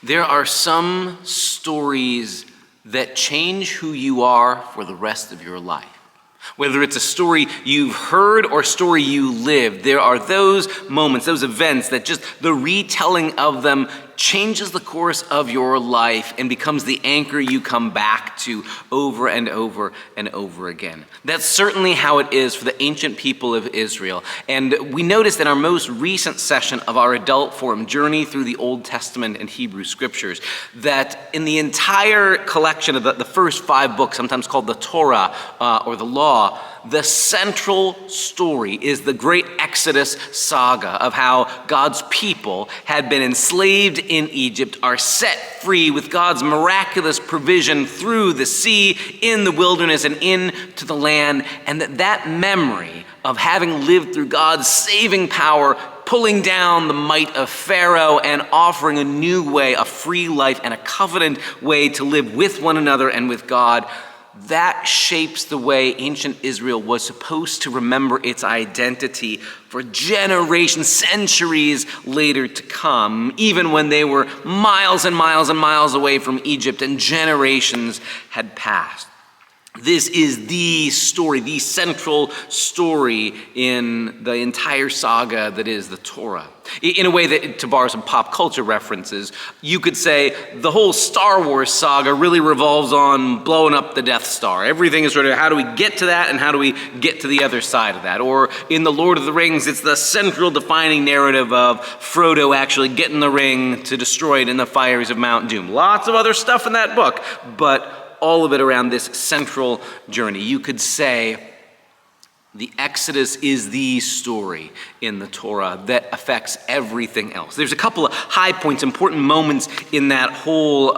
There are some stories that change who you are for the rest of your life. Whether it's a story you've heard or a story you lived, there are those moments, those events that just the retelling of them changes the course of your life and becomes the anchor you come back to over and over and over again. That's certainly how it is for the ancient people of Israel. And we noticed in our most recent session of our adult forum, Journey Through the Old Testament and Hebrew Scriptures, that in the entire collection of the first 5 books, sometimes called the Torah or the Law, the central story is the great Exodus saga of how God's people had been enslaved in Egypt, are set free with God's miraculous provision through the sea, in the wilderness, and into the land, and that memory of having lived through God's saving power, pulling down the might of Pharaoh and offering a new way, a free life, and a covenant way to live with one another and with God, that shapes the way ancient Israel was supposed to remember its identity for generations, centuries later to come, even when they were miles and miles and miles away from Egypt and generations had passed. This is the story, the central story in the entire saga that is the Torah. In a way that, to borrow some pop culture references, you could say the whole Star Wars saga really revolves on blowing up the Death Star. Everything is sort of how do we get to that and how do we get to the other side of that? Or in The Lord of the Rings, it's the central defining narrative of Frodo actually getting the ring to destroy it in the fires of Mount Doom. Lots of other stuff in that book, but all of it around this central journey. You could say the Exodus is the story in the Torah that affects everything else. There's a couple of high points, important moments in that whole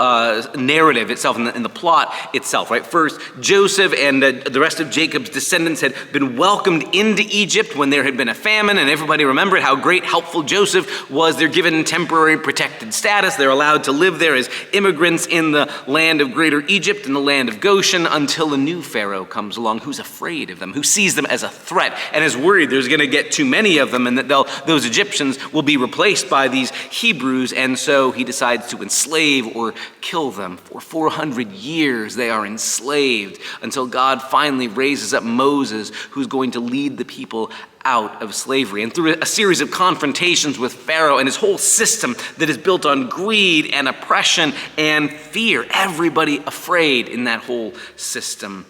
narrative itself, in the plot itself, right? First, Joseph and the rest of Jacob's descendants had been welcomed into Egypt when there had been a famine, and everybody remembered how great, helpful Joseph was. They're given temporary protected status. They're allowed to live there as immigrants in the land of Greater Egypt and the land of Goshen until a new Pharaoh comes along who's afraid of them, who sees them as a threat and is worried there's going to get too many of them and that those Egyptians will be replaced by these Hebrews, and so he decides to enslave or kill them. For 400 years they are enslaved until God finally raises up Moses, who's going to lead the people out of slavery. And through a series of confrontations with Pharaoh and his whole system that is built on greed and oppression and fear, everybody afraid in that whole system,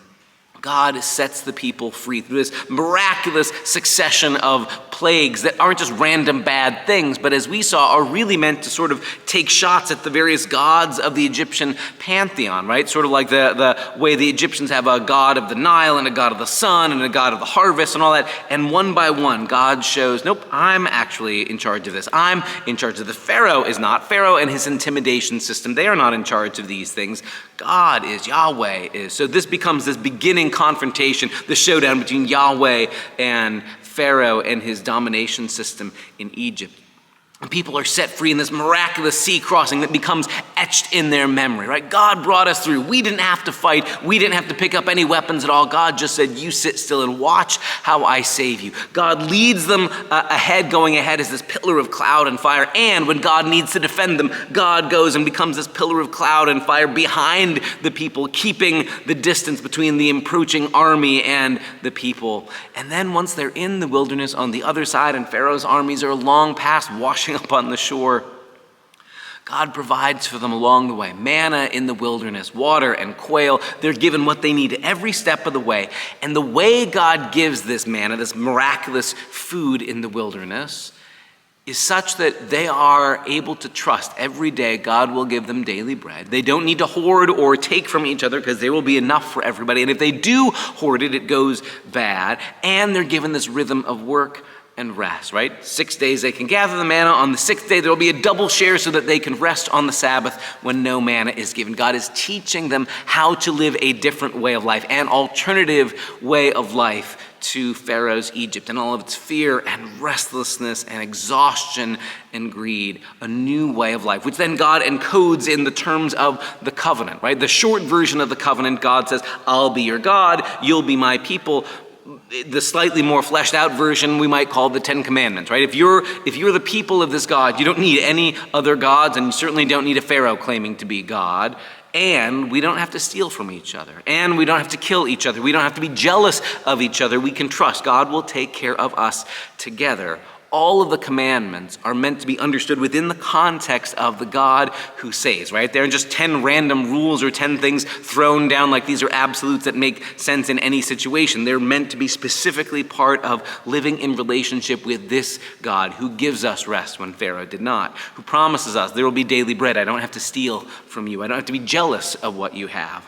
God sets the people free through this miraculous succession of plagues that aren't just random bad things, but as we saw, are really meant to sort of take shots at the various gods of the Egyptian pantheon, right? Sort of like the way the Egyptians have a god of the Nile and a god of the sun and a god of the harvest and all that. And one by one, God shows, nope, I'm actually in charge of this. I'm in charge of this. Pharaoh is not. Pharaoh and his intimidation system, they are not in charge of these things. God is, Yahweh is. So this becomes this beginning confrontation, the showdown between Yahweh and Pharaoh and his domination system in Egypt. And people are set free in this miraculous sea crossing that becomes etched in their memory, right? God brought us through. We didn't have to fight. We didn't have to pick up any weapons at all. God just said, you sit still and watch how I save you. God leads them ahead, going ahead as this pillar of cloud and fire. And when God needs to defend them, God goes and becomes this pillar of cloud and fire behind the people, keeping the distance between the approaching army and the people. And then once they're in the wilderness on the other side and Pharaoh's armies are long past washing up on the shore, God provides for them along the way. Manna in the wilderness, water and quail. They're given what they need every step of the way. And the way God gives this manna, this miraculous food in the wilderness, is such that they are able to trust every day God will give them daily bread. They don't need to hoard or take from each other because there will be enough for everybody. And if they do hoard it, it goes bad. And they're given this rhythm of work and rest, right? 6 days they can gather the manna. On the 6th day, there will be a double share so that they can rest on the Sabbath when no manna is given. God is teaching them how to live a different way of life, an alternative way of life to Pharaoh's Egypt and all of its fear and restlessness and exhaustion and greed, a new way of life, which then God encodes in the terms of the covenant, right? The short version of the covenant, God says, I'll be your God, you'll be my people. the slightly more fleshed out version we might call the Ten Commandments, right? If you're the people of this God, you don't need any other gods, and you certainly don't need a Pharaoh claiming to be God. And we don't have to steal from each other. And we don't have to kill each other. We don't have to be jealous of each other. We can trust God will take care of us together. All of the commandments are meant to be understood within the context of the God who saves, right? There are just 10 random rules or 10 things thrown down like these are absolutes that make sense in any situation. They're meant to be specifically part of living in relationship with this God who gives us rest when Pharaoh did not, who promises us there will be daily bread. I don't have to steal from you. I don't have to be jealous of what you have.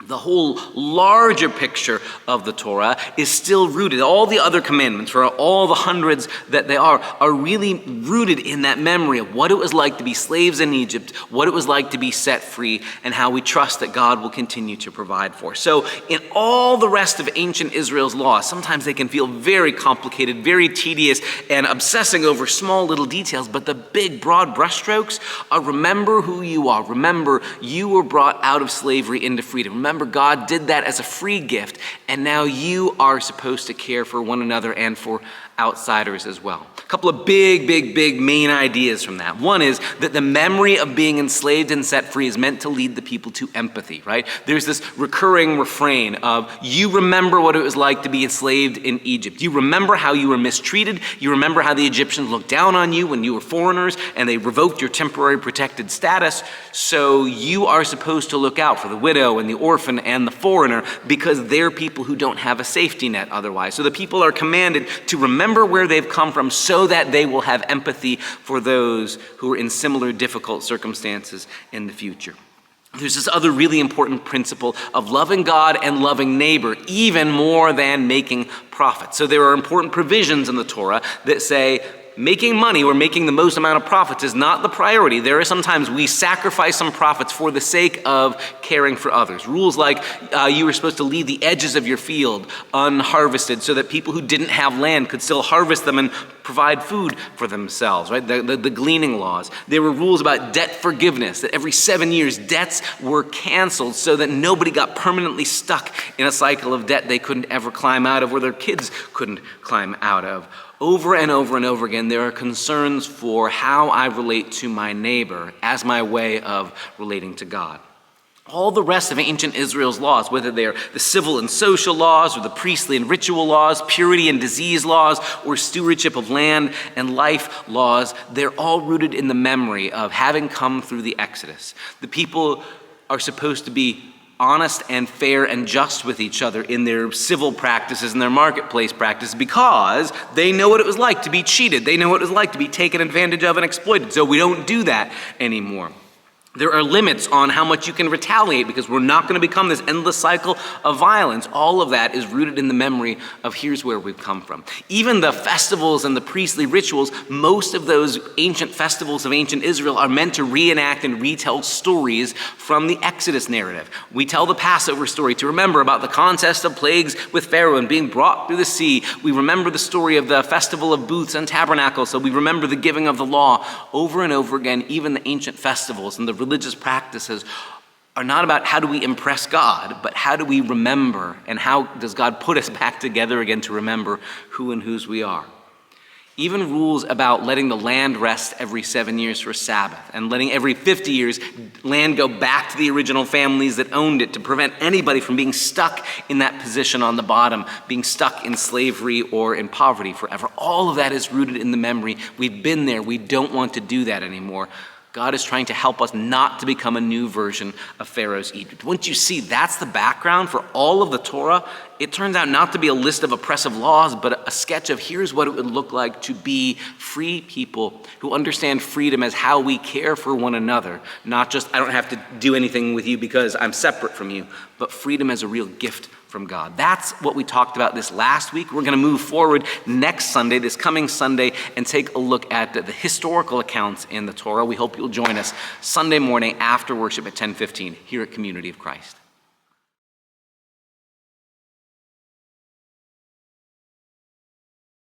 The whole larger picture of the Torah is still rooted. All the other commandments, for all the hundreds that they are really rooted in that memory of what it was like to be slaves in Egypt, what it was like to be set free, and how we trust that God will continue to provide for. So in all the rest of ancient Israel's laws, sometimes they can feel very complicated, very tedious, and obsessing over small little details, but the big, broad brushstrokes are remember who you are. Remember, you were brought out of slavery into freedom. Remember, God did that as a free gift, and now you are supposed to care for one another and for outsiders as well. A couple of big main ideas from that. One is that the memory of being enslaved and set free is meant to lead the people to empathy, right? There's this recurring refrain of, you remember what it was like to be enslaved in Egypt. You remember how you were mistreated. You remember how the Egyptians looked down on you when you were foreigners and they revoked your temporary protected status. So you are supposed to look out for the widow and the orphan and the foreigner because they're people who don't have a safety net otherwise. So the people are commanded to remember where they've come from so that they will have empathy for those who are in similar difficult circumstances in the future. There's this other really important principle of loving God and loving neighbor even more than making profit. So there are important provisions in the Torah that say making money or making the most amount of profits is not the priority. There are sometimes we sacrifice some profits for the sake of caring for others. Rules like you were supposed to leave the edges of your field unharvested so that people who didn't have land could still harvest them and provide food for themselves, right? The gleaning laws. There were rules about debt forgiveness, that every 7 years debts were canceled so that nobody got permanently stuck in a cycle of debt they couldn't ever climb out of or their kids couldn't climb out of. Over and over and over again, there are concerns for how I relate to my neighbor as my way of relating to God. All the rest of ancient Israel's laws, whether they're the civil and social laws or the priestly and ritual laws, purity and disease laws, or stewardship of land and life laws, they're all rooted in the memory of having come through the Exodus. The people are supposed to be honest and fair and just with each other in their civil practices and their marketplace practices because they know what it was like to be cheated. They know what it was like to be taken advantage of and exploited. So we don't do that anymore. There are limits on how much you can retaliate because we're not going to become this endless cycle of violence. All of that is rooted in the memory of here's where we've come from. Even the festivals and the priestly rituals, most of those ancient festivals of ancient Israel are meant to reenact and retell stories from the Exodus narrative. We tell the Passover story to remember about the contest of plagues with Pharaoh and being brought through the sea. We remember the story of the festival of booths and tabernacles, so we remember the giving of the law over and over again. Even the ancient festivals and the religious practices are not about how do we impress God, but how do we remember and how does God put us back together again to remember who and whose we are. Even rules about letting the land rest every 7 years for Sabbath and letting every 50 years land go back to the original families that owned it to prevent anybody from being stuck in that position on the bottom, being stuck in slavery or in poverty forever. All of that is rooted in the memory. We've been there. We don't want to do that anymore. God is trying to help us not to become a new version of Pharaoh's Egypt. Once you see that's the background for all of the Torah, it turns out not to be a list of oppressive laws, but a sketch of here's what it would look like to be free people who understand freedom as how we care for one another, not just I don't have to do anything with you because I'm separate from you, but freedom as a real gift from God. That's what we talked about this last week. We're going to move forward next Sunday, this coming Sunday, and take a look at the historical accounts in the Torah. We hope you'll join us Sunday morning after worship at 10:15 here at Community of Christ.